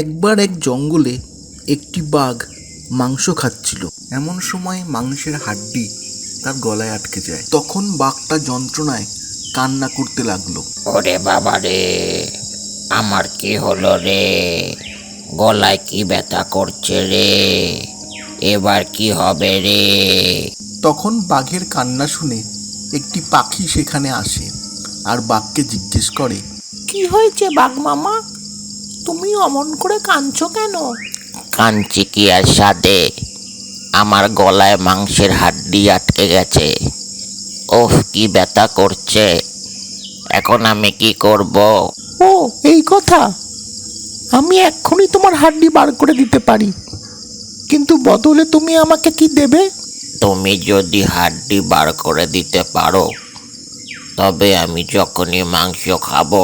একবার এক জঙ্গলে একটি বাঘ মাংস খাচ্ছিল। এমন সময় মাংসের হাড্ডি তার গলায় আটকে যায়। তখন বাঘটা যন্ত্রণায় কান্না করতে লাগলো। ওরে বাবা রে, আমার কি হলো রে? গলায় কি ব্যথা করছে রে? এবার কি হবে রে? তখন বাঘের কান্না শুনে একটি পাখি সেখানে আসে আর বাঘকে জিজ্ঞেস করে, কি হয়েছে বাঘ মামা, তুমি অমন করে কাঁদছো কেন? কাঞ্চি কি আর সাদে, আমার গলায় মাংসের হাড্ডি আটকে গেছে। ওহ, কি ব্যথা করছে, এখন আমি কি করব? ও এই কথা, আমি এক্ষুনি তোমার হাড্ডি বার করে দিতে পারি, কিন্তু বদলে তুমি আমাকে কি দেবে? তুমি যদি হাড্ডি বার করে দিতে পারো, তবে আমি যখনই মাংস খাবো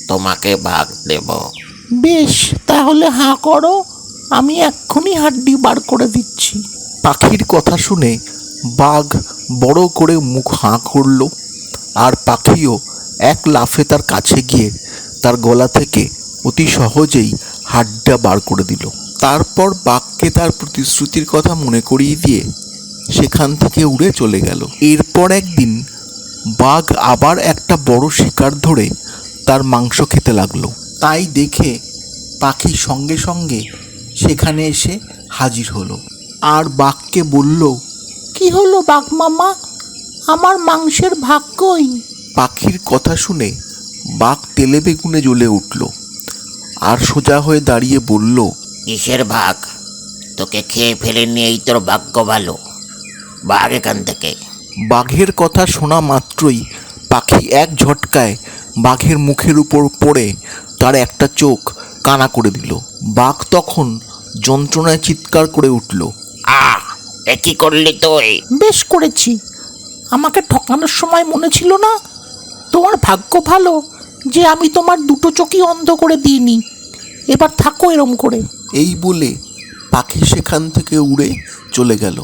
তোমাকে ভাগ দেব। বেশ, তাহলে হাঁ করো, আমি এক্ষুনি হাড্ডি বার করে দিচ্ছি। পাখির কথা শুনে বাঘ বড় করে মুখ হাঁ করল আর পাখিও এক লাফে তার কাছে গিয়ে তার গলা থেকে অতি সহজেই হাড্ডিটা বার করে দিল। তারপর বাঘকে তার প্রতিশ্রুতির কথা মনে করিয়ে দিয়ে সেখান থেকে উড়ে চলে গেল। এরপর একদিন বাঘ আবার একটা বড় শিকার ধরে তার মাংস খেতে লাগলো। তাই দেখে পাখি সঙ্গে সঙ্গে সেখানে এসে হাজির হলো আর বাঘকে বলল, কি হলো বাঘ মামা, আমার মাংসের ভাগ কই? পাখির কথা শুনে বাঘ তেলে বেগুনে জ্বলে উঠল আর সোজা হয়ে দাঁড়িয়ে বলল, কিসের ভাগ? তোকে খেয়ে ফেলে নিয়েই তোর ভাগ্য ভালো, ভাগ এখান থেকে। বাঘের কথা শোনা মাত্রই পাখি এক ঝটকায় বাঘের মুখের উপর পড়ে তার একটা চোখ কানা করে দিল। বাঘ তখন যন্ত্রণায় চিৎকার করে উঠল, এ কি করলি তুই? বেশ করেছি, আমাকে ঠকানোর সময় মনে ছিল না? তোমার ভাগ্য ভালো যে আমি তোমার দুটো চোখই অন্ধ করে দিইনি, এবার থাকো এরম করে। এই বলে পাখি সেখান থেকে উড়ে চলে গেল।